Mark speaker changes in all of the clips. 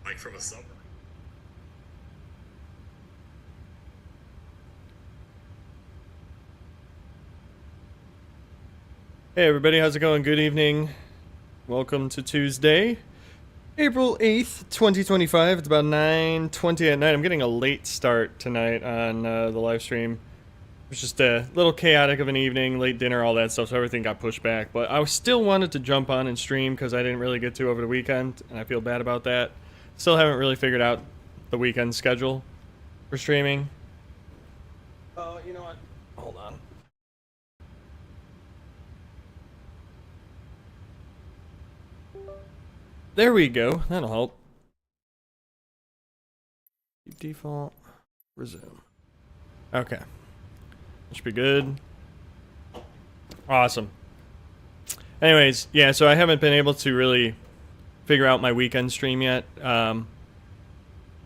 Speaker 1: like from a summer.
Speaker 2: Hey everybody, how's it going? Good evening. Welcome to Tuesday, April 8th, 2025. It's about 9:20 at night. I'm getting a late start tonight on the live stream. It was just a little chaotic of an evening, late dinner, all that stuff, so everything got pushed back. But I still wanted to jump on and stream because I didn't really get to over the weekend, and I feel bad about that. Still haven't really figured out the weekend schedule for streaming. Oh, you know what? Hold on. There we go. That'll help. Default. Resume. Okay. That should be good. Awesome. Anyways, yeah, so I haven't been able to really figure out my weekend stream yet. I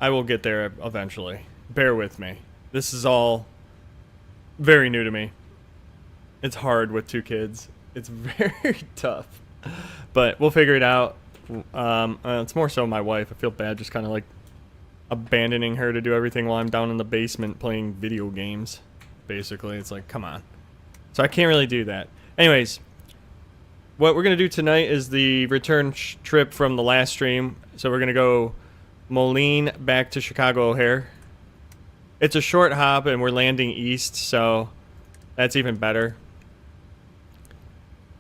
Speaker 2: will get there eventually. Bear with me. This is all very new to me. It's hard with two kids. It's very tough. But we'll figure it out. It's more so my wife. I feel bad just kind of like abandoning her to do everything while I'm down in the basement playing video games. Basically, it's like, come on. So I can't really do that. Anyways, what we're going to do tonight is the return trip from the last stream. So we're going to go Moline back to Chicago O'Hare. It's a short hop and we're landing east, so that's even better.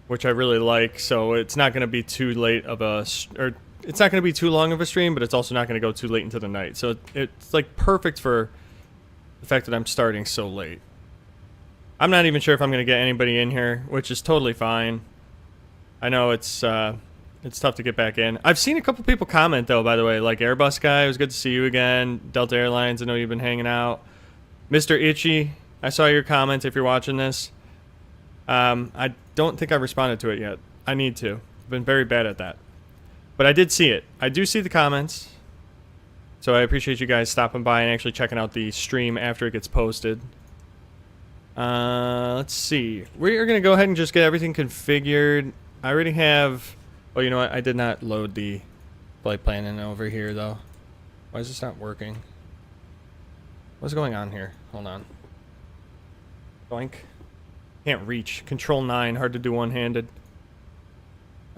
Speaker 2: Which I really like, so it's not going to be too late of a, or it's not going to be too long of a stream, but it's also not going to go too late into the night. So it's like perfect for the fact that I'm starting so late. I'm not even sure if I'm going to get anybody in here, which is totally fine. I know it's tough to get back in. I've seen a couple people comment though, by the way, like Airbus guy, it was good to see you again. Delta Airlines, I know you've been hanging out. Mr. Itchy, I saw your comment if you're watching this. I don't think I've responded to it yet. I need to. I've been very bad at that. But I did see it. I do see the comments. So I appreciate you guys stopping by and actually checking out the stream after it gets posted. Let's see. We're going to go ahead and just get everything configured. I already have... Oh, you know what? I did not load the flight plan in over here, though. Why is this not working? What's going on here? Hold on. Boink. Can't reach. Control 9, hard to do one-handed.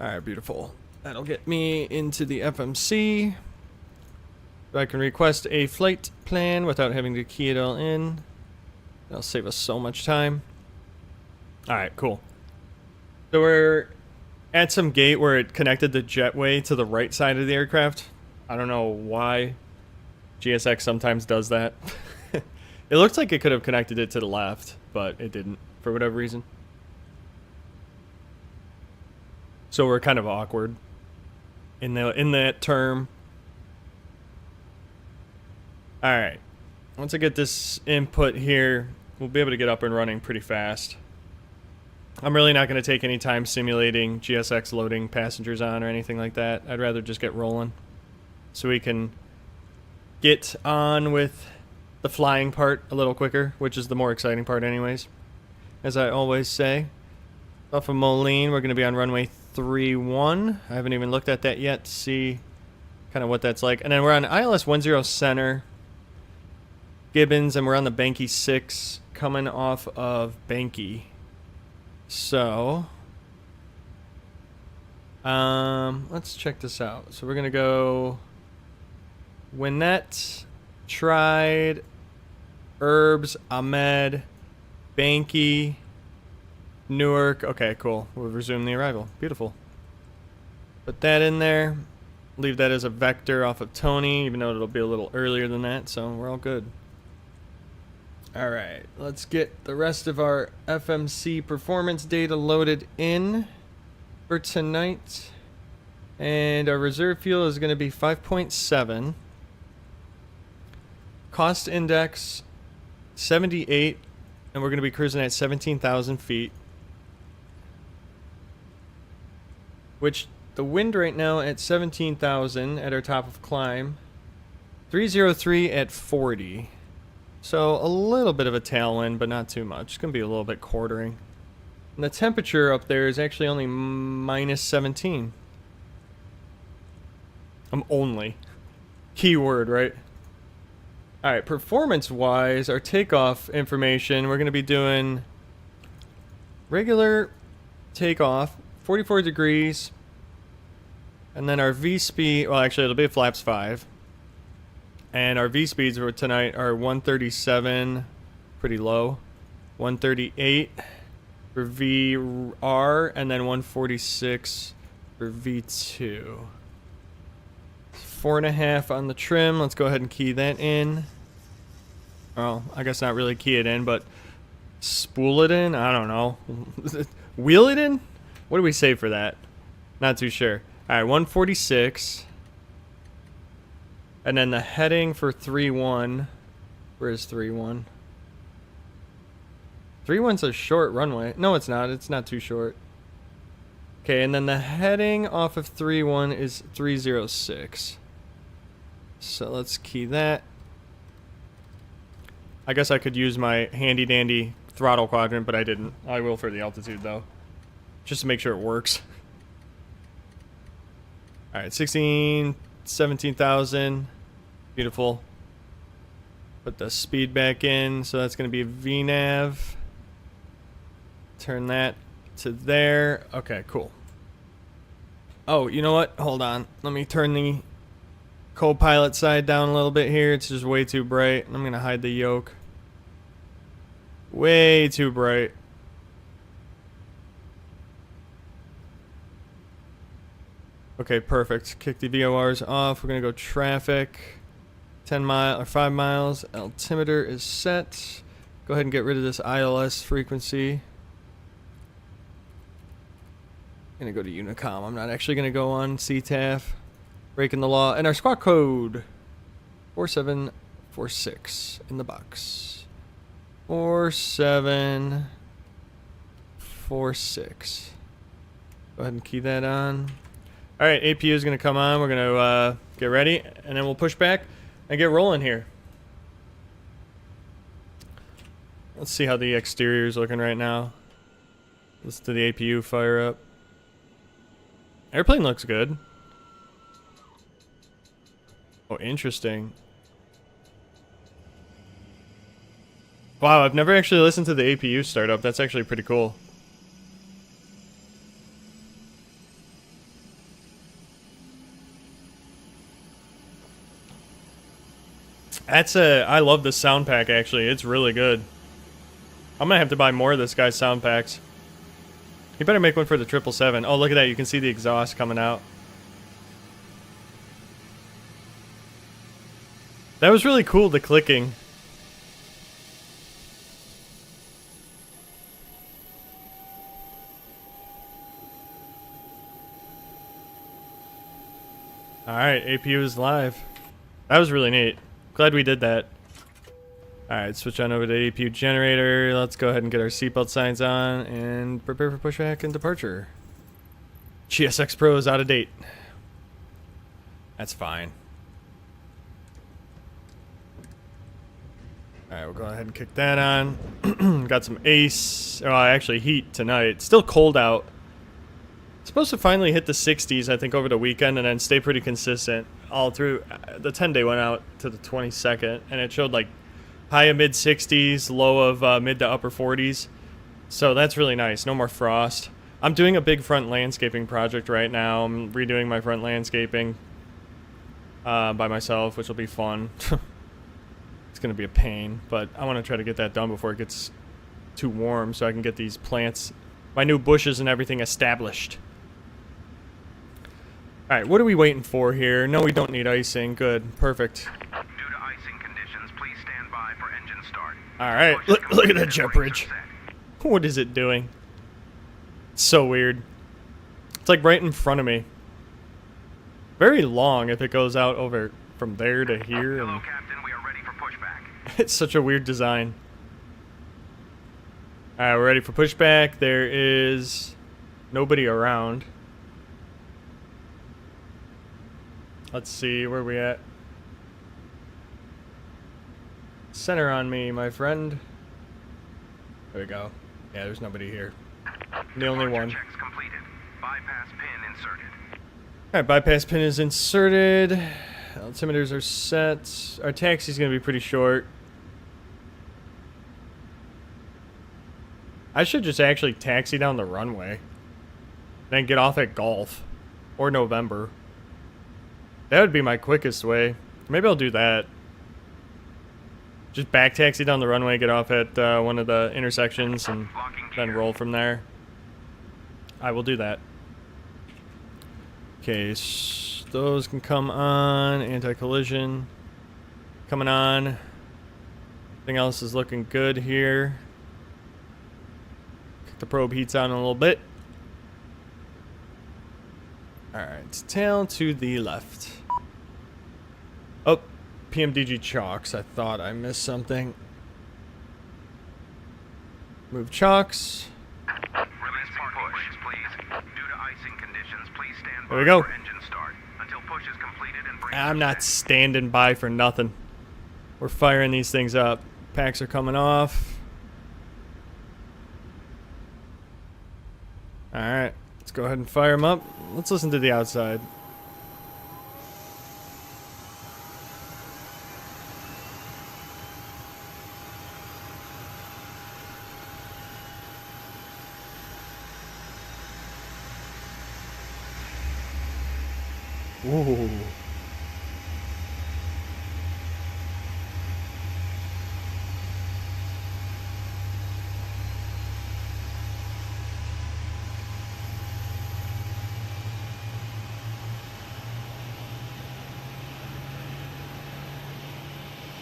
Speaker 2: Alright, beautiful. That'll get me into the FMC. So I can request a flight plan without having to key it all in. That'll save us so much time. Alright, cool. So we're at some gate where it connected the jetway to the right side of the aircraft. I don't know why GSX sometimes does that. It looks like it could have connected it to the left, but it didn't. For whatever reason. So we're kind of awkward in that term. Alright. Once I get this input here, we'll be able to get up and running pretty fast. I'm really not going to take any time simulating GSX loading passengers on or anything like that. I'd rather just get rolling. So we can get on with the flying part a little quicker, which is the more exciting part anyways. As I always say. Off of Moline, we're going to be on runway 31. I haven't even looked at that yet to see kind of what that's like. And then we're on ILS 10 Center, Gibbons, and we're on the Banky 6 coming off of Banky. So, let's check this out. So we're going to go Winnett, Tried, Herbs, Ahmed, Banky, Newark. Okay, cool. We'll resume the arrival. Beautiful. Put that in there. Leave that as a vector off of Tony, even though it'll be a little earlier than that, so we're all good. Alright, let's get the rest of our FMC performance data loaded in for tonight. And our reserve fuel is going to be 5.7. Cost index 78. And we're going to be cruising at 17,000 feet. Which, the wind right now at 17,000 at our top of climb. 303 at 40. So, a little bit of a tailwind, but not too much. It's going to be a little bit quartering. And the temperature up there is actually only minus 17. Only. Keyword, right? All right, performance-wise, our takeoff information, we're going to be doing regular takeoff, 44 degrees, and then our V-speed, well, actually, it'll be a flaps 5. And our V-speeds for tonight are 137, pretty low, 138 for VR, and then 146 for V2. 4.5 on the trim. Let's go ahead and key that in. Well, I guess not really key it in, but spool it in? I don't know. Wheel it in? What do we say for that? Not too sure. Alright, 146. And then the heading for 3-1. Where is 3-1? 3-1's a short runway. No, it's not. It's not too short. Okay, and then the heading off of 3-1 is 306. So let's key that. I guess I could use my handy dandy throttle quadrant, but I didn't. I will for the altitude though. Just to make sure it works. Alright, 17,000. Beautiful. Put the speed back in, so that's going to be a VNAV. Turn that to there. Okay, cool. Oh, you know what? Hold on. Let me turn the co-pilot side down a little bit here. It's just way too bright. I'm going to hide the yoke. Way too bright. Okay, perfect. Kick the VORs off. We're going to go traffic. 10 mile or 5 miles. Altimeter is set. Go ahead and get rid of this ILS frequency. Gonna go to Unicom. I'm not actually gonna go on CTAF. Breaking the law. And our squawk code 4746 in the box. 4746. Go ahead and key that on. Alright, APU is gonna come on. We're gonna get ready and then we'll push back and get rolling here. Let's see how the exterior is looking right now. Listen to the APU fire up. Airplane looks good. Oh, interesting. Wow, I've never actually listened to the APU start up. That's actually pretty cool. I love the sound pack actually. It's really good. I'm gonna have to buy more of this guy's sound packs. You better make one for the 777. Oh, look at that. You can see the exhaust coming out. That was really cool, the clicking. Alright, APU is live. That was really neat. Glad we did that. Alright, switch on over to APU generator. Let's go ahead and get our seatbelt signs on and prepare for pushback and departure. GSX Pro is out of date. That's fine. Alright, we'll go ahead and kick that on. Got some ace. Oh, actually heat tonight. It's still cold out. It's supposed to finally hit the 60s, I think, over the weekend and then stay pretty consistent all through. The 10-day went out to the 22nd, and it showed like high of mid-60s, low of mid to upper 40s. So that's really nice. No more frost. I'm doing a big front landscaping project right now. I'm redoing my front landscaping by myself, which will be fun. It's going to be a pain, but I want to try to get that done before it gets too warm so I can get these plants, my new bushes and everything established. Alright, what are we waiting for here? No, we don't need icing. Good. Perfect.
Speaker 1: Due to icing conditions, please stand by for engine start.
Speaker 2: Alright, look at that jet bridge. What is it doing? It's so weird. It's like right in front of me. Very long if it goes out over from there to here.
Speaker 1: Hello,
Speaker 2: And
Speaker 1: Captain. We are ready for pushback.
Speaker 2: it's such a weird design. Alright, we're ready for pushback. There is nobody around. Let's see, where are we at? Center on me, my friend. There we go. Yeah, there's nobody here. The only one.
Speaker 1: Checks completed. Bypass pin inserted.
Speaker 2: Alright, bypass pin is inserted. altimeters are set. Our taxi's gonna be pretty short. I should just actually taxi down the runway. Then get off at Gulf. Or November. That would be my quickest way. Maybe I'll do that. Just back taxi down the runway, get off at one of the intersections, and then roll from there. I will do that. Okay, those can come on. Anti-collision. Coming on. Everything else is looking good here. Kick the probe heats on a little bit. Alright, tail to the left. Oh, PMDG chocks. I thought I missed something. Move chocks.
Speaker 1: Release parking brakes, please. Due to icing conditions, please stand
Speaker 2: There we
Speaker 1: by
Speaker 2: go.
Speaker 1: for engine start until push is completed and brakes
Speaker 2: I'm
Speaker 1: are
Speaker 2: not
Speaker 1: set.
Speaker 2: standing by for nothing. We're firing these things up. Packs are coming off. Alright, let's go ahead and fire them up. Let's listen to the outside. Ooh.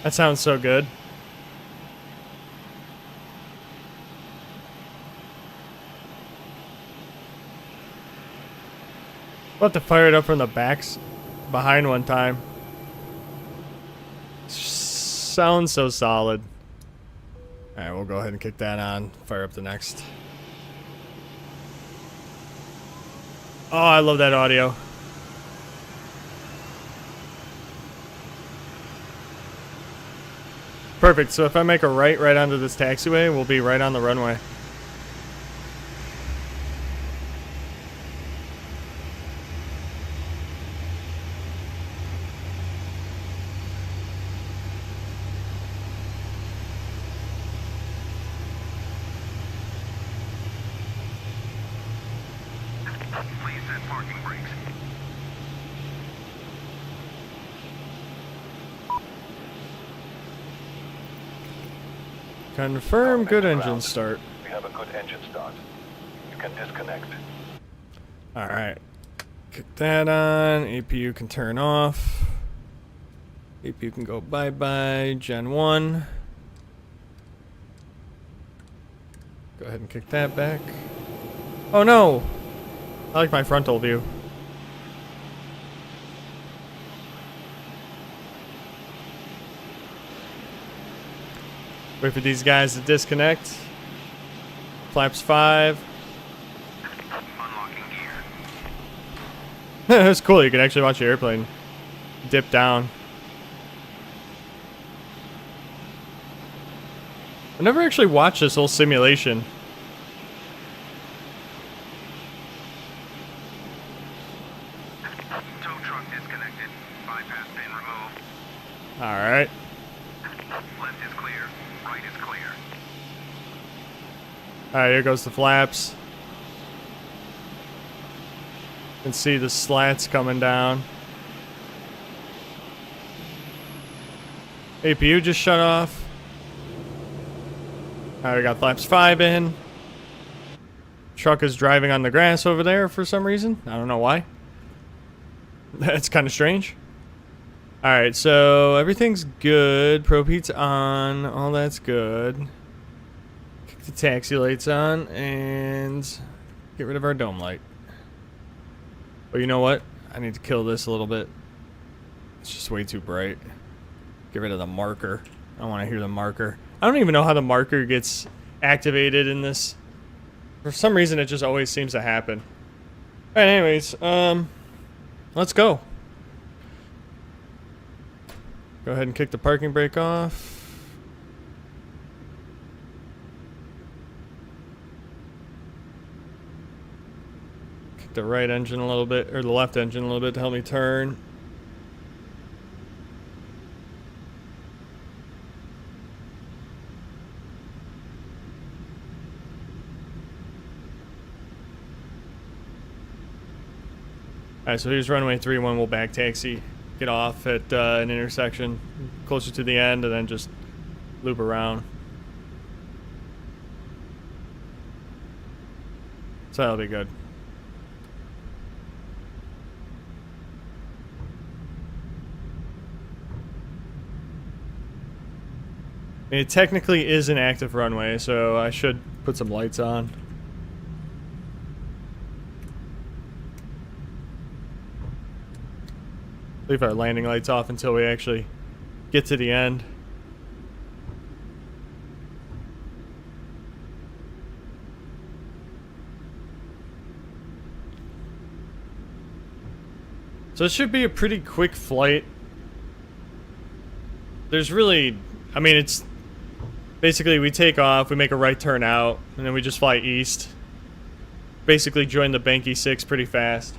Speaker 2: That sounds so good. We'll have to fire it up from the backs behind one time. Sounds so solid. Alright, we'll go ahead and kick that on. Fire up the next. Oh, I love that audio. Perfect. So if I make a right onto this taxiway, we'll be right on the runway.
Speaker 1: Please set parking brakes.
Speaker 2: Confirm good engine start.
Speaker 3: We have a good engine start. You can disconnect.
Speaker 2: Alright. Kick that on. APU can turn off. APU can go bye-bye. Gen 1. Go ahead and kick that back. Oh no! I like my frontal view. Wait for these guys to disconnect. Flaps 5.
Speaker 1: Unlocking gear.
Speaker 2: That's cool. You can actually watch the airplane dip down. I never actually watched this whole simulation.
Speaker 1: Tow truck disconnected. Bypass pin removed.
Speaker 2: Alright.
Speaker 1: Left is clear. Right is clear.
Speaker 2: Alright, here goes the flaps. You can see the slats coming down. APU just shut off. Alright, we got flaps 5 in. Truck is driving on the grass over there for some reason. I don't know why. That's kind of strange. Alright, so everything's good. Probe heat's on. All that's good. Kick the taxi lights on and get rid of our dome light. But you know what? I need to kill this a little bit. It's just way too bright. Get rid of the marker. I don't want to hear the marker. I don't even know how the marker gets activated in this. For some reason, it just always seems to happen. Alright, anyways, let's go. Go ahead and kick the parking brake off. Kick the right engine a little bit, or the left engine a little bit to help me turn. Alright, so here's runway 31. We'll back taxi, get off at an intersection closer to the end, and then just loop around. So that'll be good. It technically is an active runway, so I should put some lights on. Leave our landing lights off until we actually get to the end. So it should be a pretty quick flight. There's really, I mean, it's basically we take off, we make a right turn out, and then we just fly east. Basically join the Banky 6 pretty fast.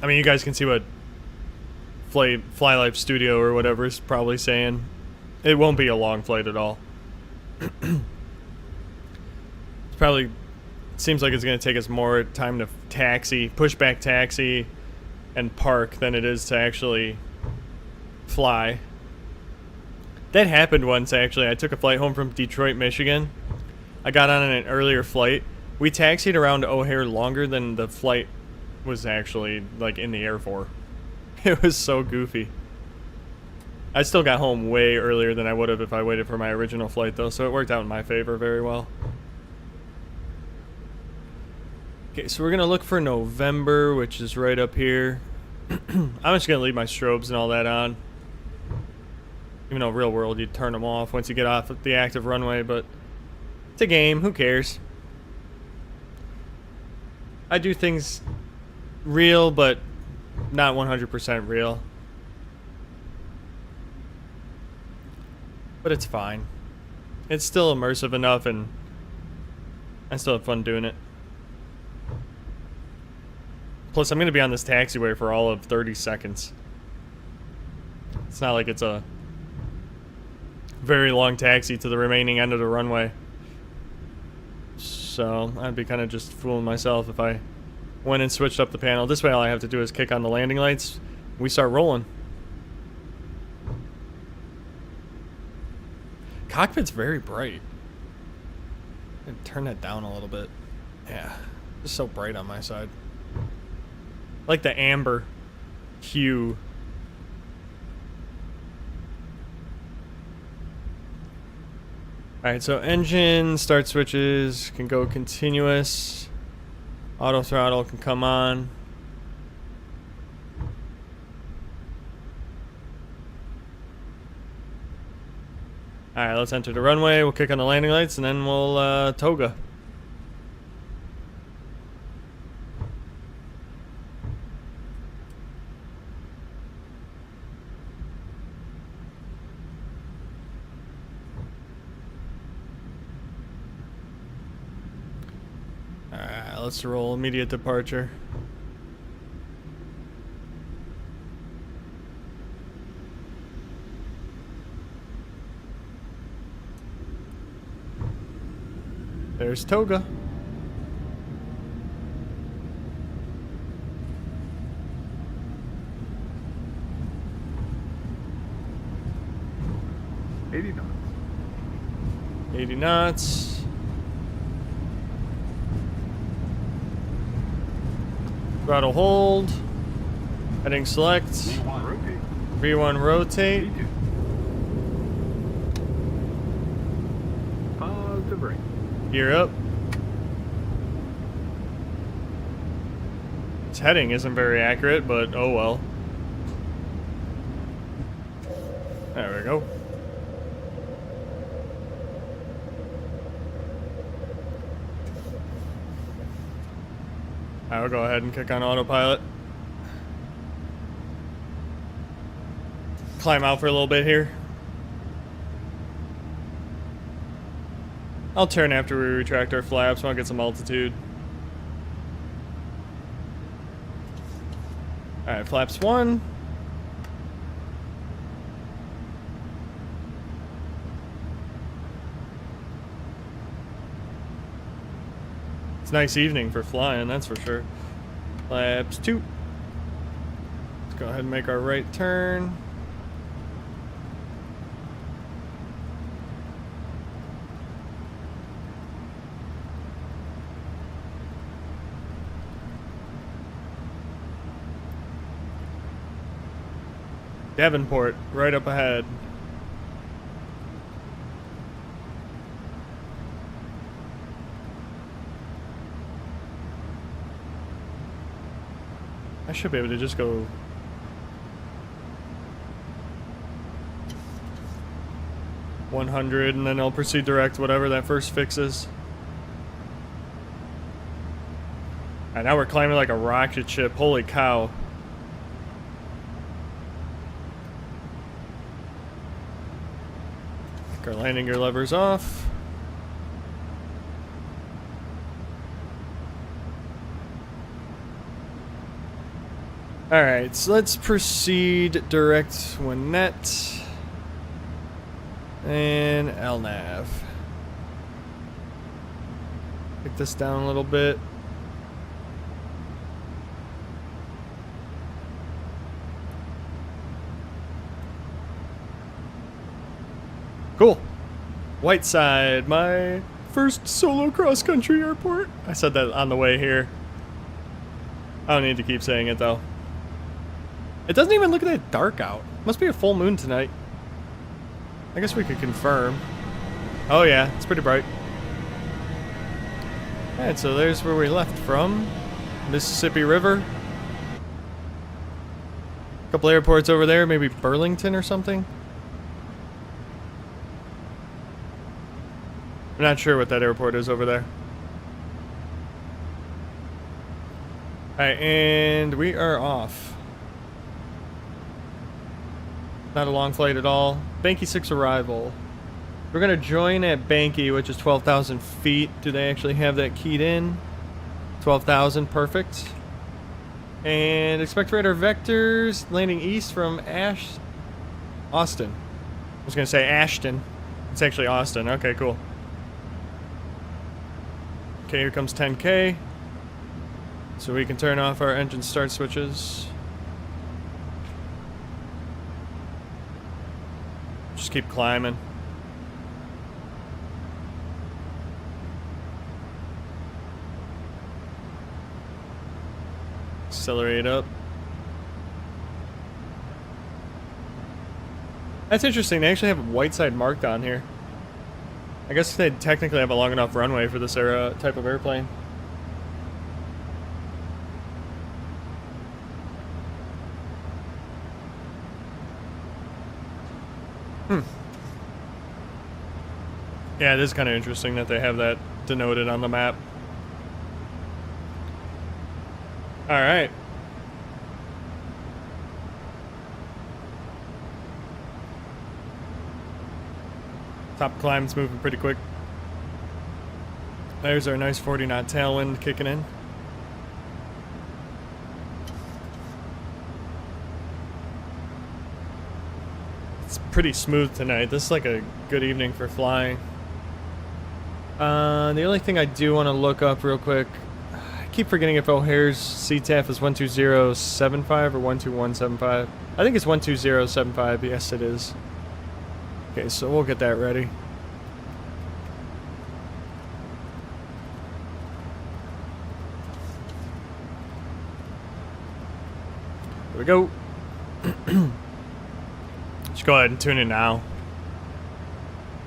Speaker 2: I mean, you guys can see what Fly Life Studio or whatever is probably saying. It won't be a long flight at all. It's probably seems like it's going to take us more time to taxi, pushback taxi, and park than it is to actually fly. That happened once, actually. I took a flight home from Detroit, Michigan. I got on an earlier flight. We taxied around O'Hare longer than the flight was actually like in the air for. It was so goofy. I still got home way earlier than I would have if I waited for my original flight though, so it worked out in my favor very well. Okay, so we're gonna look for November, which is right up here. I'm just gonna leave my strobes and all that on. Even though real world you'd turn them off once you get off the active runway, but it's a game, who cares? I do things real, but not 100% real. But it's fine. It's still immersive enough, and I still have fun doing it. Plus, I'm going to be on this taxiway for all of 30 seconds. It's not like it's a very long taxi to the remaining end of the runway. So, I'd be kind of just fooling myself if I went and switched up the panel. This way all I have to do is kick on the landing lights. We start rolling. Cockpit's very bright. I'm gonna turn that down a little bit. Yeah, it's so bright on my side. I like the amber hue. Alright, so engine, start switches, can go continuous. Auto throttle can come on. Alright, let's enter the runway. We'll kick on the landing lights and then we'll toga. Alright, let's roll immediate departure. There's toga.
Speaker 4: $80 knots.
Speaker 2: 80 knots. Throttle hold. Heading select.
Speaker 4: V1 rotate.
Speaker 2: V1 rotate.
Speaker 4: V2. Pause to brake.
Speaker 2: Gear up. Its heading isn't very accurate, but oh well. There we go. I'll go ahead and kick on autopilot. Climb out for a little bit here. I'll turn after we retract our flaps. I'll get some altitude. Alright, flaps 1. It's a nice evening for flying, that's for sure. Flaps 2. Let's go ahead and make our right turn. Davenport, right up ahead. I should be able to just go. $100 and then I'll proceed direct whatever that first fix is. Alright, now we're climbing like a rocket ship. Holy cow. Our landing gear levers off. Alright, so let's proceed direct when net. And LNAV. Pick this down a little bit. Cool. Whiteside, my first solo cross-country airport. I said that on the way here. I don't need to keep saying it though. It doesn't even look that dark out. Must be a full moon tonight. I guess we could confirm. Oh yeah, it's pretty bright. Alright, so there's where we left from. Mississippi River. A couple airports over there, maybe Burlington or something. I'm not sure what that airport is over there. Alright, and we are off. Not a long flight at all. Banky 6 arrival. We're going to join at Banky, which is 12,000 feet. Do they actually have that keyed in? 12,000, perfect. And expect radar vectors landing east from Austin. I was going to say Ashton. It's actually Austin. Okay, cool. Okay, here comes 10K. So we can turn off our engine start switches. Just keep climbing. Accelerate up. That's interesting. They actually have Whiteside marked on here. I guess they technically have a long enough runway for this type of airplane. Yeah, it is kind of interesting that they have that denoted on the map. Alright. Top climb's moving pretty quick. There's our nice 40 knot tailwind kicking in. It's pretty smooth tonight. This is like a good evening for flying. The only thing I do want to look up real quick, I keep forgetting if O'Hare's CTAF is 12075 or 12175. I think it's 12075. Yes, it is. Okay, so we'll get that ready. Here we go. Just go ahead and tune in now.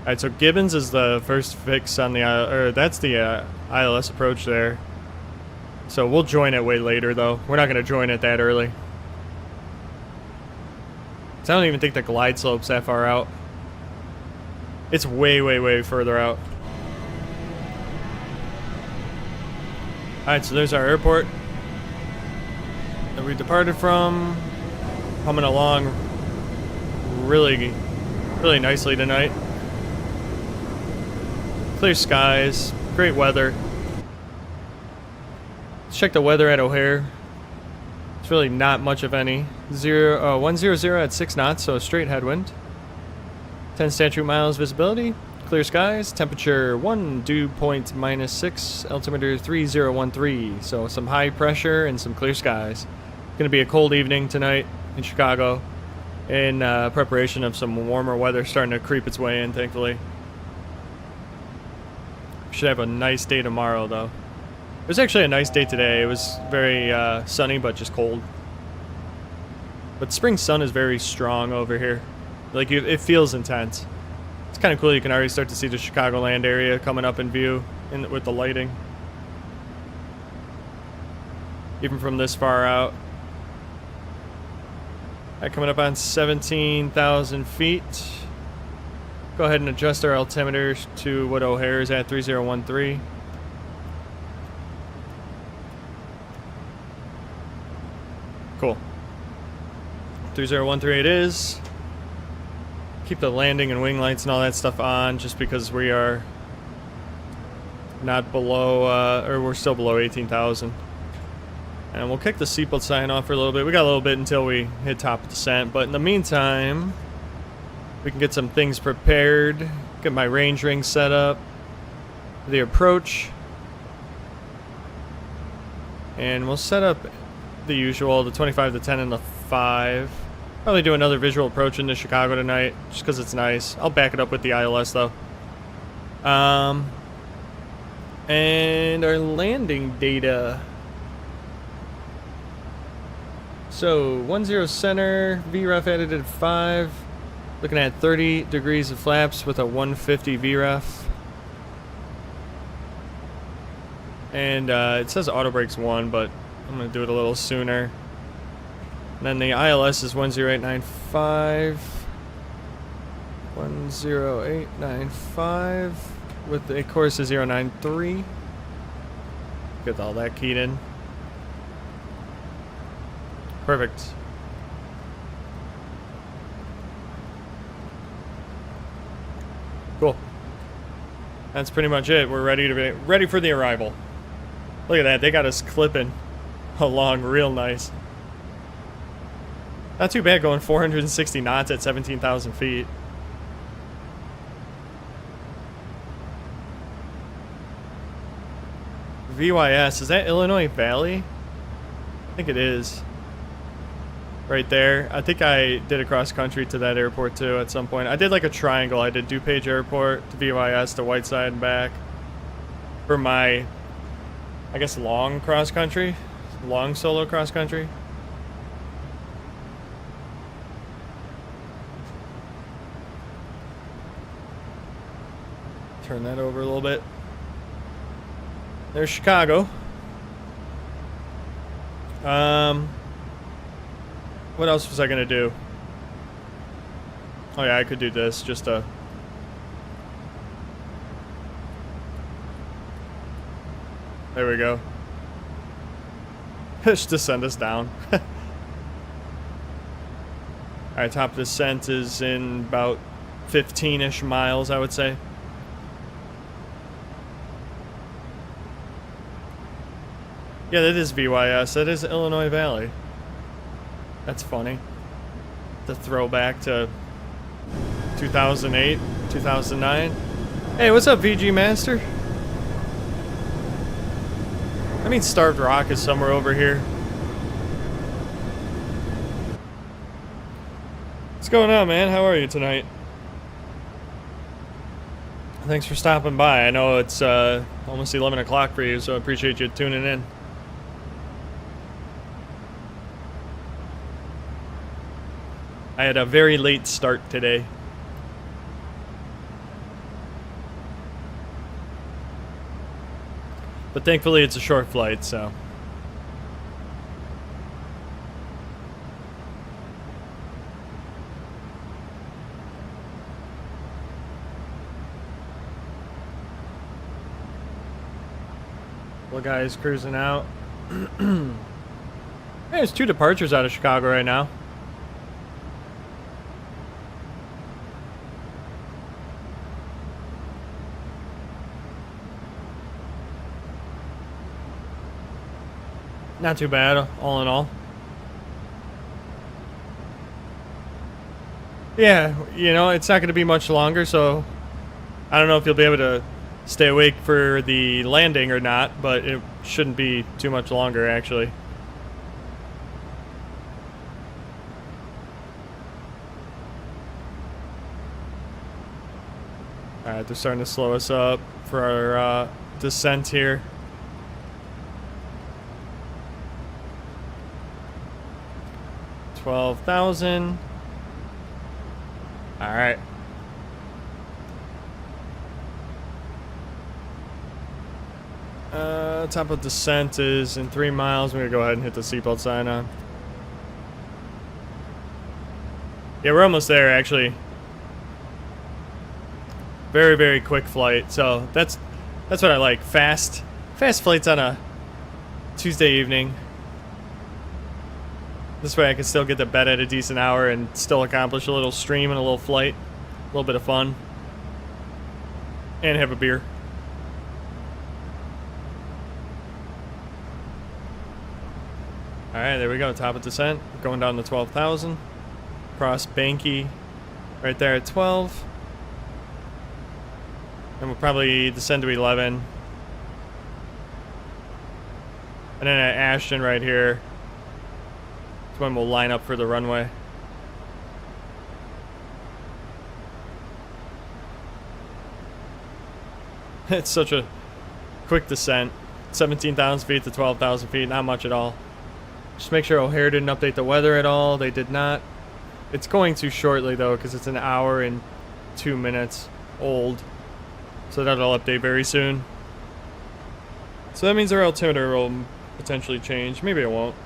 Speaker 2: Alright, so Gibbons is the first fix on the, that's the ILS approach there. So we'll join it way later though. We're not going to join it that early. 'Cause I don't even think the glide slope's that far out. It's way, way, way further out. Alright, so there's our airport that we departed from. Coming along really, really nicely tonight. Clear skies, great weather. Let's check the weather at O'Hare. It's really not much of any. 100 at 6 knots, so a straight headwind. 10 statute miles visibility. clear skies. Temperature 1, dew point -6, altimeter 3013. So some high pressure and some clear skies. Going to be a cold evening tonight in Chicago, in preparation of some warmer weather starting to creep its way in, thankfully. Should have a nice day tomorrow, though. It was actually a nice day today. It was very sunny, but just cold. But spring sun is very strong over here. Like, it feels intense. It's kind of cool. You can already start to see the Chicagoland area coming up in view with the lighting. Even from this far out. Coming up on 17,000 feet. Go ahead and adjust our altimeter to what O'Hare is at, 3013. Cool. 3013 it is. Keep the landing and wing lights and all that stuff on just because we are not below, or we're still below 18,000. And we'll kick the seatbelt sign off for a little bit. We got a little bit until we hit top of descent, but in the meantime, we can get some things prepared. Get my range ring set up. The approach. And we'll set up the usual, the 25, the 10, and the 5. Probably do another visual approach into Chicago tonight, just because it's nice. I'll back it up with the ILS, though. And our landing data. So, 10 center, VREF added at 5. Looking at 30 degrees of flaps with a 150 VREF. And it says auto brakes 1, but I'm going to do it a little sooner. And then the ILS is 10895. 10895 with a course of 093. Get all that keyed in. Perfect. Cool. That's pretty much it. We're ready for the arrival. Look at that. They got us clipping along real nice. Not too bad going 460 knots at 17,000 feet. VYS, is that Illinois Valley? I think it is. Right there. I think I did a cross country to that airport too at some point. I did like a triangle. I did DuPage Airport to VYS to Whiteside and back for my, I guess, long cross country, long solo cross country. Turn that over a little bit. There's Chicago. What else was I gonna do? Oh yeah, I could do this just to. There we go. Just to send us down. Alright, top descent is in about 15-ish miles, I would say. Yeah, that is VYS. That is Illinois Valley. That's funny. The throwback to 2008, 2009. Hey, what's up, VG Master? I mean, Starved Rock is somewhere over here. What's going on, man? How are you tonight? Thanks for stopping by. I know it's almost 11 o'clock for you, so I appreciate you tuning in. I had a very late start today. But thankfully it's a short flight, so. Well, guys, cruising out. Hey, there's 2 departures out of Chicago right now. Not too bad, all in all. Yeah, you know, it's not going to be much longer, so I don't know if you'll be able to stay awake for the landing or not, but it shouldn't be too much longer, actually. Alright, they're starting to slow us up for our descent here. $12,000. Alright. Top of descent is in 3 miles. We're gonna go ahead and hit the seatbelt sign on. Yeah, we're almost there, actually. Very, very quick flight. So that's what I like. Fast flights on a Tuesday evening. This way I can still get to bed at a decent hour and still accomplish a little stream and a little flight. A little bit of fun. And have a beer. Alright, there we go. Top of descent. Going down to 12,000. Cross Banky right there at 12. And we'll probably descend to 11. And then at Ashton right here, that's when we'll line up for the runway. It's such a quick descent. 17,000 feet to 12,000 feet, not much at all. Just make sure O'Hare didn't update the weather at all. They did not. It's going to shortly though, because it's an hour and 2 minutes old. So that'll update very soon. So that means our altimeter will potentially change. Maybe it won't.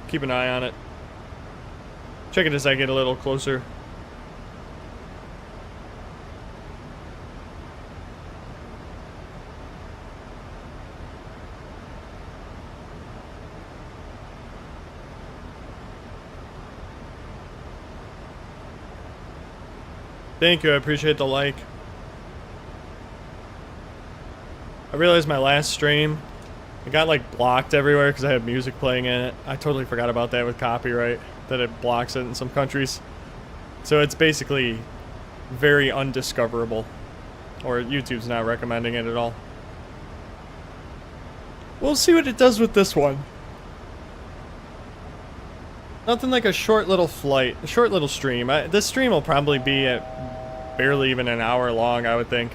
Speaker 2: Keep an eye on it. Check it as I get a little closer. Thank you, I appreciate the like. I realized my last stream, it got like blocked everywhere because I had music playing in it. I totally forgot about that with copyright, that it blocks it in some countries. So it's basically very undiscoverable, or YouTube's not recommending it at all. We'll see what it does with this one. Nothing like a short little flight, a short little stream. This stream will probably be at barely even an hour long, I would think.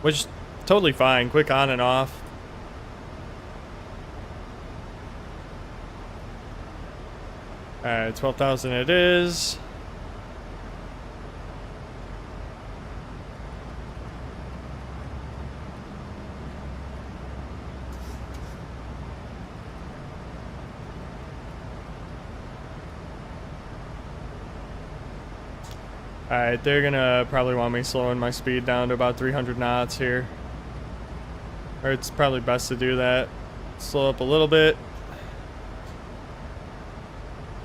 Speaker 2: Which is totally fine. Quick on and off. Alright, 12,000 it is. Alright, they're gonna probably want me slowing my speed down to about 300 knots here. Or it's probably best to do that. Slow up a little bit.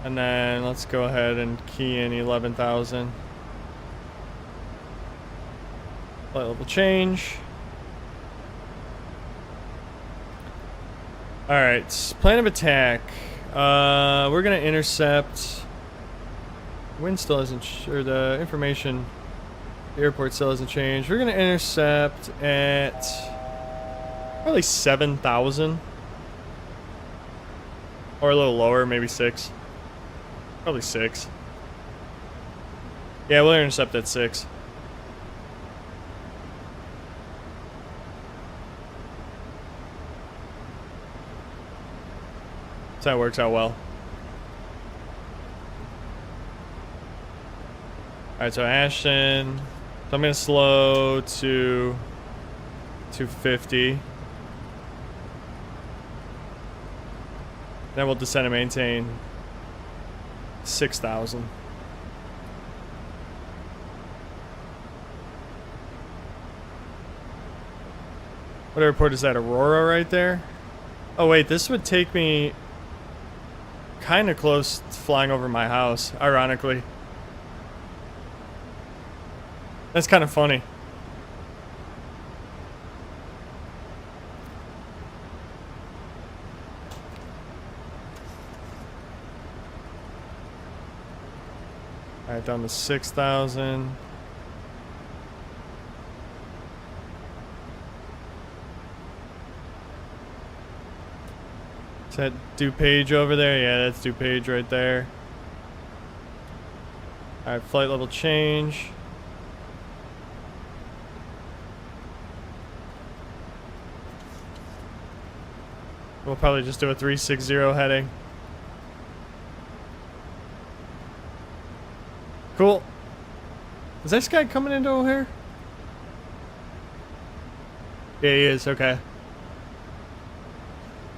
Speaker 2: And then let's go ahead and key in 11,000. Flight level change. Alright, plan of attack. We're gonna intercept. Wind still hasn't, or the information, the airport still hasn't changed. We're gonna intercept at probably 7,000, or a little lower, maybe 6. Probably 6. Yeah, we'll intercept at 6. So that works out well. Alright, so Ashton. So I'm going to slow to 250. Then we'll descend and maintain 6,000. What airport is that? Aurora right there? Oh wait, this would take me kind of close to flying over my house, ironically. That's kind of funny. Alright, down to 6,000. Is that DuPage over there? Yeah, that's DuPage right there. Alright, flight level change. We'll probably just do a 360 heading. Cool. Is this guy coming into O'Hare? Yeah, he is. Okay.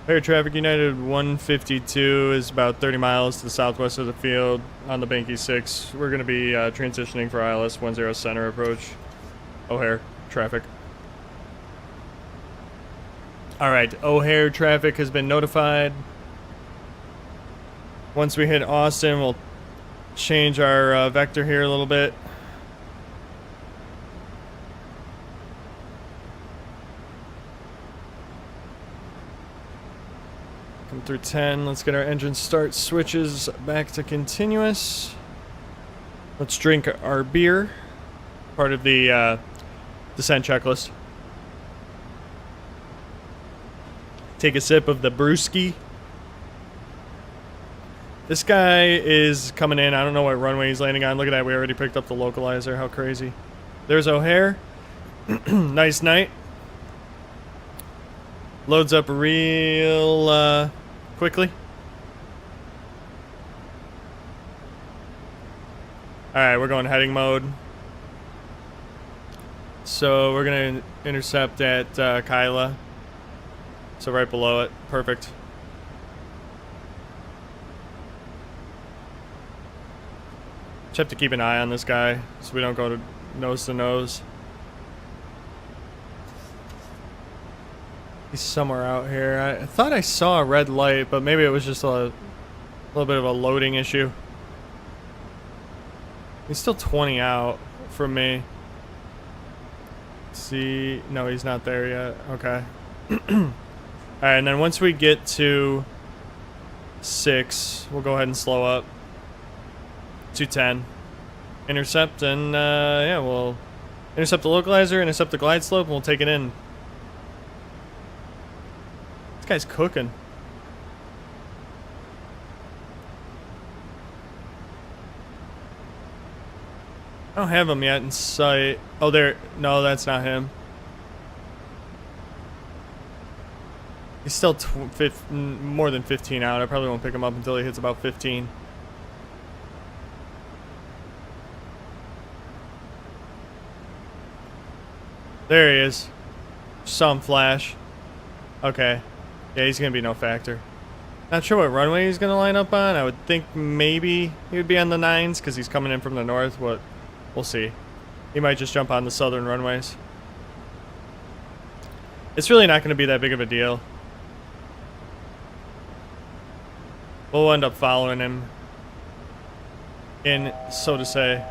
Speaker 2: Air Traffic United 152 is about 30 miles to the southwest of the field on the Banky 6. We're going to be transitioning for ILS 10 center approach. O'Hare traffic. Alright, O'Hare traffic has been notified. Once we hit Austin, we'll change our vector here a little bit. Come through 10. Let's get our engine start switches back to continuous. Let's drink our beer. Part of the descent checklist. Take a sip of the brewski. This guy is coming in. I don't know what runway he's landing on. Look at that. We already picked up the localizer. How crazy. There's O'Hare. Nice night. Loads up real quickly. Alright, we're going heading mode. So we're going to intercept at Kyla. So right below it. Perfect. Just have to keep an eye on this guy so we don't go to nose. He's somewhere out here. I thought I saw a red light, but maybe it was just a little bit of a loading issue. He's still 20 out from me. Let's see. No, he's not there yet. Okay. Alright, and then once we get to 6, we'll go ahead and slow up. 210. Intercept, and yeah, we'll intercept the localizer, intercept the glide slope, and we'll take it in. This guy's cooking. I don't have him yet in sight. Oh, there. No, that's not him. He's still more than 15 out. I probably won't pick him up until he hits about 15. There he is. Saw him flash. Okay. Yeah, he's going to be no factor. Not sure what runway he's going to line up on. I would think maybe he would be on the 9s because he's coming in from the north, but we'll see. He might just jump on the southern runways. It's really not going to be that big of a deal. We'll end up following him in, so to say.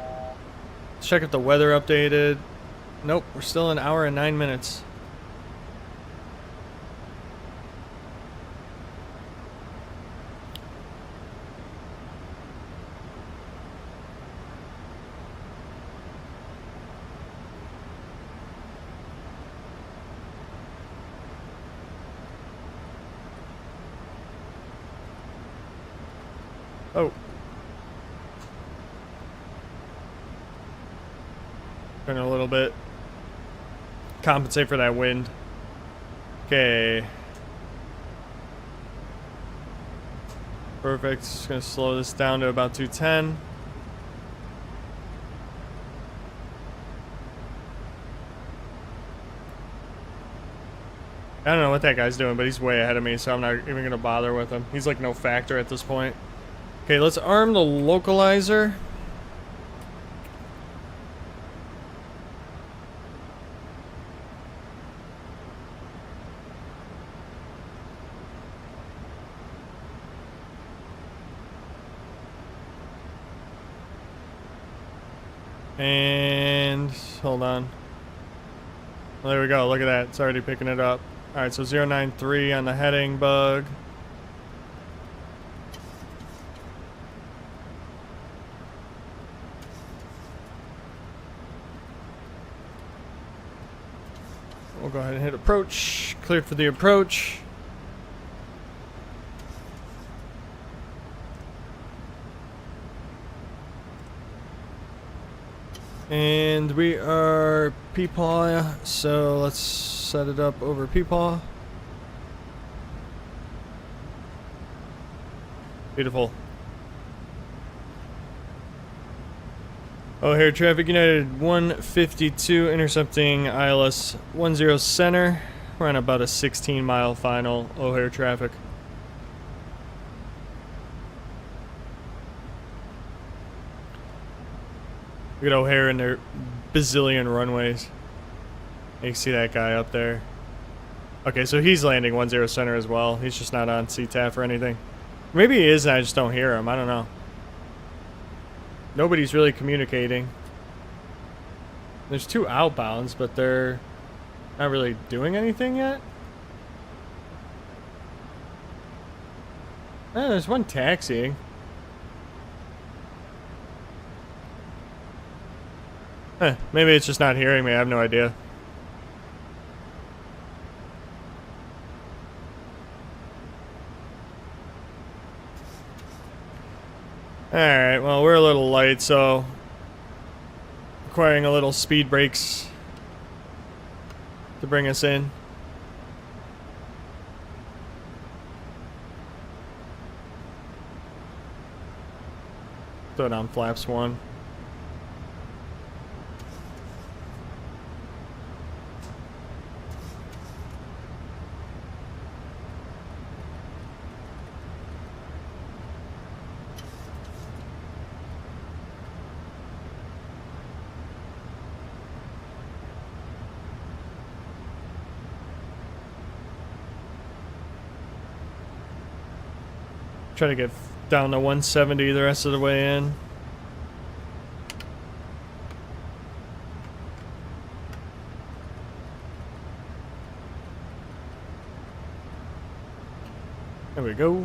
Speaker 2: Let's check if the weather updated. Nope, we're still an hour and 9 minutes. Oh. Turn a little bit. Compensate for that wind. Okay. Perfect. Just gonna slow this down to about 210. I don't know what that guy's doing, but he's way ahead of me, so I'm not even gonna bother with him. He's like no factor at this point. Okay, let's arm the localizer. And hold on. Well, there we go. Look at that. It's already picking it up. All right, so 093 on the heading bug. go ahead and hit approach. Cleared for the approach. And we are Peepaw, so let's set it up over Peepaw. Beautiful. O'Hare Traffic United 152 intercepting ILS 10 center. We're on about a 16-mile final. O'Hare traffic. Look at O'Hare and their bazillion runways. You can see that guy up there. Okay, so he's landing 10 center as well. He's just not on CTAF or anything. Maybe he is and I just don't hear him. I don't know. Nobody's really communicating. There's 2 outbounds, but they're not really doing anything yet. There's 1 taxiing. Maybe it's just not hearing me. I have no idea. Alright, well, we're a little light, so requiring a little speed brakes to bring us in. Throw down flaps 1. Try to get down to 170 the rest of the way in. There we go.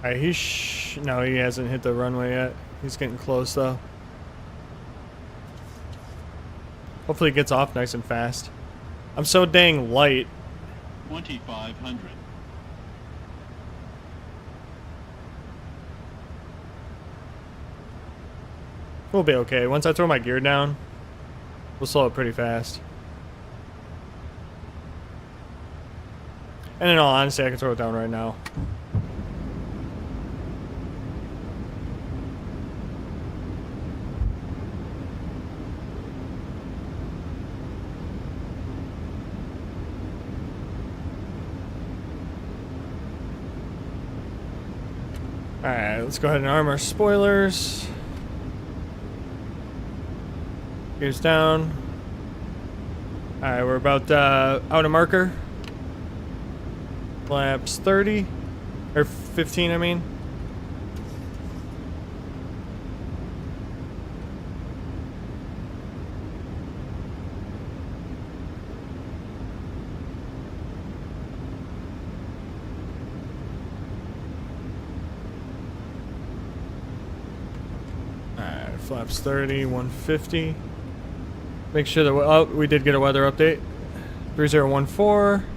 Speaker 2: Alright, no, he hasn't hit the runway yet. He's getting close though. Hopefully it gets off nice and fast. I'm so dang light.
Speaker 5: 2500.
Speaker 2: We'll be okay. Once I throw my gear down, we'll slow it pretty fast. And in all honesty, I can throw it down right now. Alright, let's go ahead and arm our spoilers. Gears down. Alright, we're about out of marker. Flaps 30. Or 15, I mean. Flaps 30, 150. Make sure that we did get a weather update. 3014.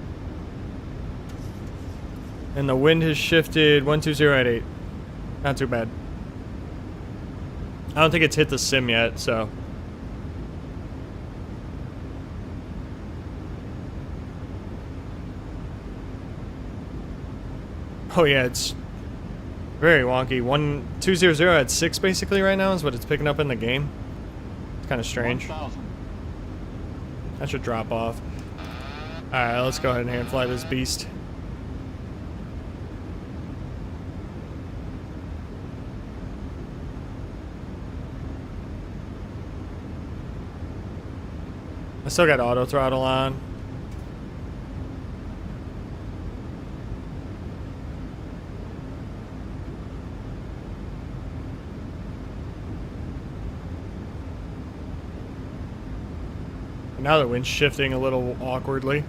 Speaker 2: And the wind has shifted 120 at 8. Not too bad. I don't think it's hit the sim yet, so. Oh yeah, it's very wonky. 1200 at 6 basically right now is what it's picking up in the game. It's kind of strange.
Speaker 5: 1000.
Speaker 2: That should drop off. Alright, let's go ahead and hand fly this beast. I still got auto throttle on. Now the wind's shifting a little awkwardly.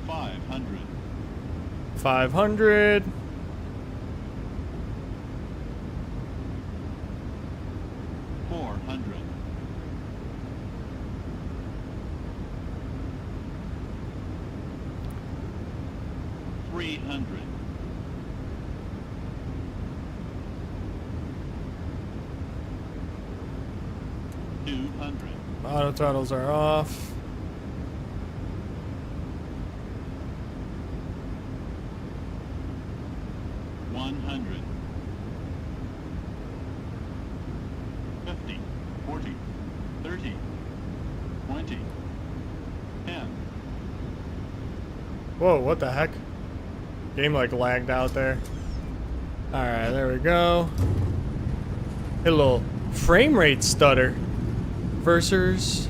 Speaker 5: $500.
Speaker 2: 500.
Speaker 5: 300.
Speaker 2: Auto throttles are off.
Speaker 5: $100. 50, 40, 30, 20, 10.
Speaker 2: Whoa, what the heck? Game like lagged out there. Alright, there we go. Hit a little frame rate stutter. Versers.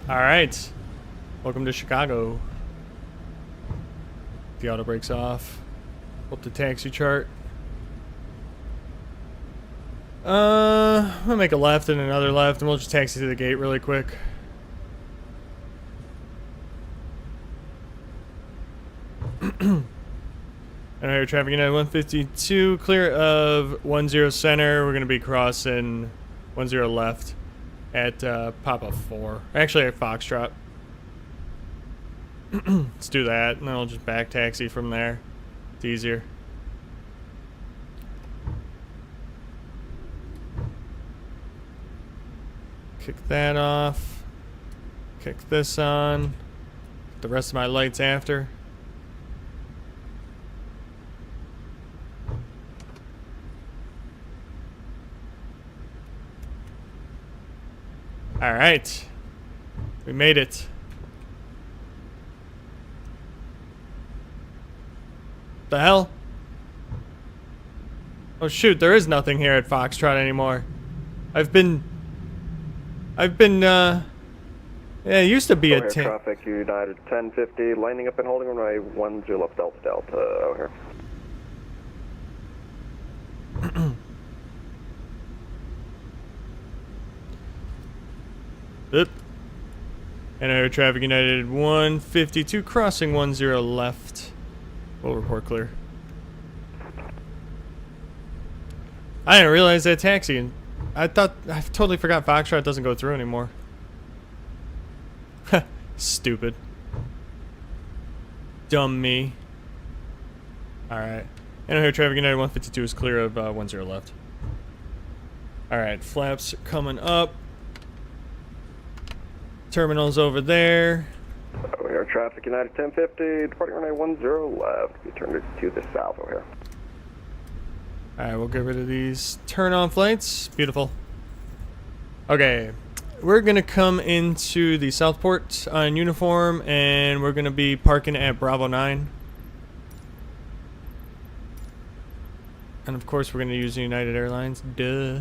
Speaker 2: Alright. Welcome to Chicago. The auto brakes off. Up the taxi chart. I'm gonna make a left and another left, and we'll just taxi to the gate really quick. Alright, traffic United 152, clear of 10 center. We're gonna be crossing 10 left at Papa 4. Actually, at Foxtrot. Let's do that, and then I'll just back taxi from there. It's easier. Kick that off. Kick this on. The rest of my lights after. Alright. We made it. The hell? Oh shoot, there is nothing here at Foxtrot anymore. Yeah, it used to be a
Speaker 3: traffic United 1050, lining up and holding runway 10 left Delta Delta, over here.
Speaker 2: Oop. And air traffic United 152, crossing 10 left. We'll report clear. I didn't realize that taxi. I totally forgot Foxtrot doesn't go through anymore. Stupid. Dumb me. Alright. And here traffic United 152 is clear of 10 left. Alright, flaps coming up. Terminals over there.
Speaker 3: Over here, traffic United 1050, departing runway 10 left. We turned it to the south over here.
Speaker 2: Alright, we'll get rid of these turn-off lights. Beautiful. Okay, we're going to come into the Southport on uniform, and we're going to be parking at Bravo 9. And of course, we're going to use United Airlines. Duh.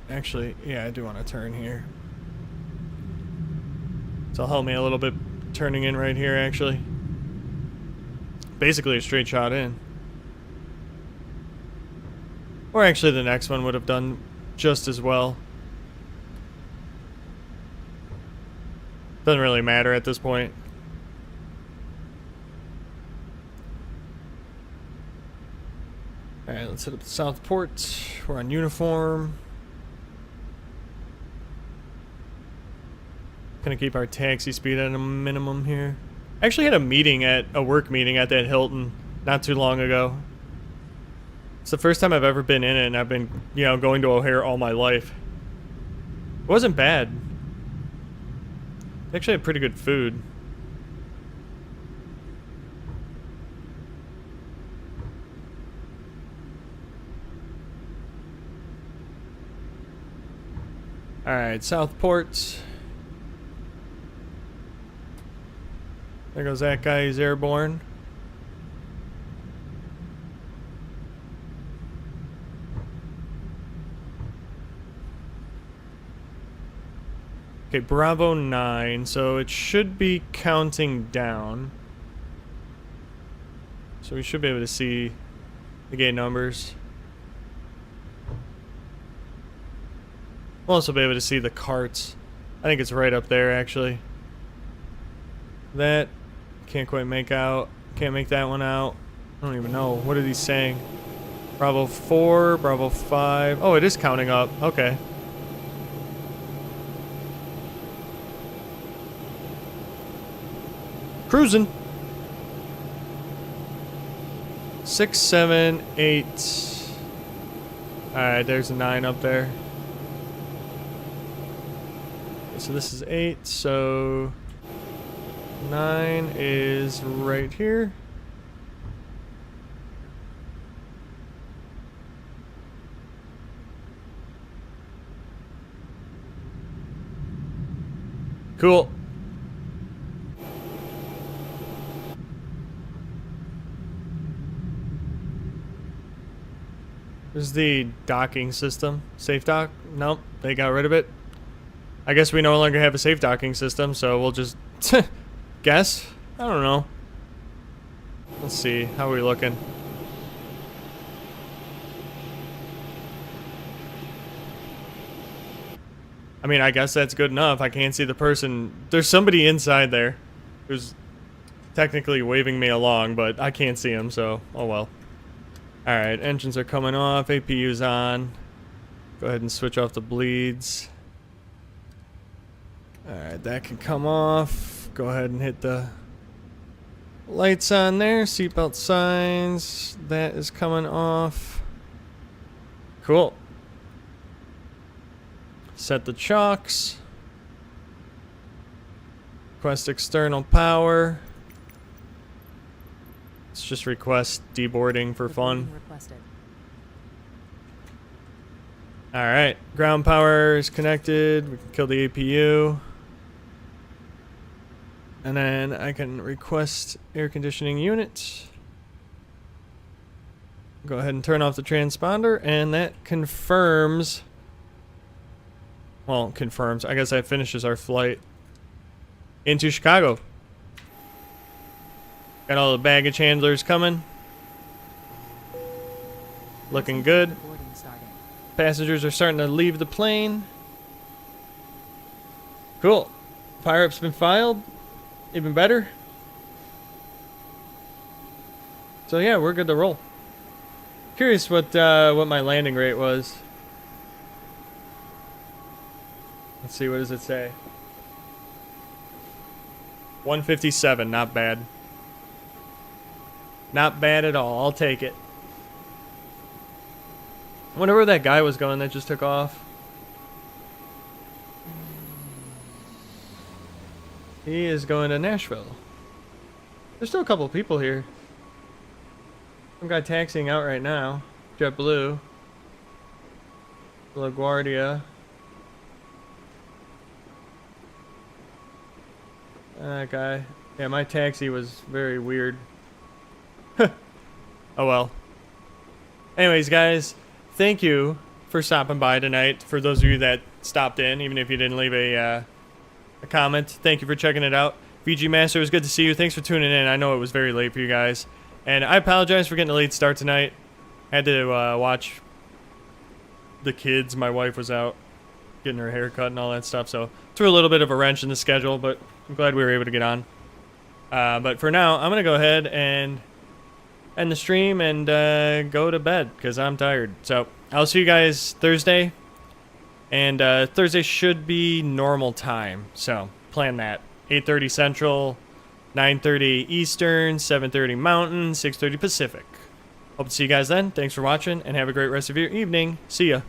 Speaker 2: Actually, yeah, I do want to turn here. So it'll help me a little bit turning in right here, actually. Basically a straight shot in. Or actually the next one would have done just as well. Doesn't really matter at this point. Alright, let's hit up the Southport. We're on uniform. Gonna keep our taxi speed at a minimum here. I actually had a work meeting at that Hilton not too long ago. It's the first time I've ever been in it, and I've been, going to O'Hare all my life. It wasn't bad. They actually had pretty good food. Alright, Southport. There goes that guy, he's airborne. Okay, Bravo 9, so it should be counting down. So we should be able to see the gate numbers. We'll also be able to see the carts. I think it's right up there, actually. That, can't quite make out. Can't make that one out. I don't even know. What are these saying? Bravo 4, Bravo 5. Oh, it is counting up. Okay. Cruising. 6, 7, 8. Alright, there's a 9 up there. So this is 8, so 9 is right here. Cool. This is the docking system. Safe dock? Nope, they got rid of it. I guess we no longer have a safe docking system, so we'll just guess. I don't know. Let's see. How are we looking? I mean, I guess that's good enough. I can't see the person. There's somebody inside there who's technically waving me along, but I can't see him, so oh well. Alright, engines are coming off. APU's on. Go ahead and switch off the bleeds. Alright, that can come off. Go ahead and hit the lights on there. Seatbelt signs. That is coming off. Cool. Set the chocks. Request external power. Let's just request deboarding for fun. Alright, ground power is connected. We can kill the APU. And then I can request air conditioning unit. Go ahead and turn off the transponder, and that confirms. Well, confirms. I guess that finishes our flight into Chicago. Got all the baggage handlers coming. Looking good. Passengers are starting to leave the plane. Cool. Fire-up's been filed. Even better. So yeah, we're good to roll. Curious what my landing rate was. Let's see, what does it say? 157, not bad. Not bad at all, I'll take it. I wonder where that guy was going that just took off. He is going to Nashville. There's still a couple of people here. Some guy taxiing out right now. JetBlue. LaGuardia. That guy. Yeah, my taxi was very weird. Oh well. Anyways, guys, thank you for stopping by tonight. For those of you that stopped in, even if you didn't leave a comment, thank you for checking it out. VG Master, it was good to see you. Thanks for tuning in. I know it was very late for you guys. And I apologize for getting a late start tonight. Had to watch the kids. My wife was out getting her hair cut and all that stuff, so threw a little bit of a wrench in the schedule, but I'm glad we were able to get on. But for now, I'm going to go ahead and end the stream and go to bed because I'm tired. So I'll see you guys Thursday. And Thursday should be normal time, so plan that. 8:30 Central, 9:30 Eastern, 7:30 Mountain, 6:30 Pacific. Hope to see you guys then. Thanks for watching, and have a great rest of your evening. See ya.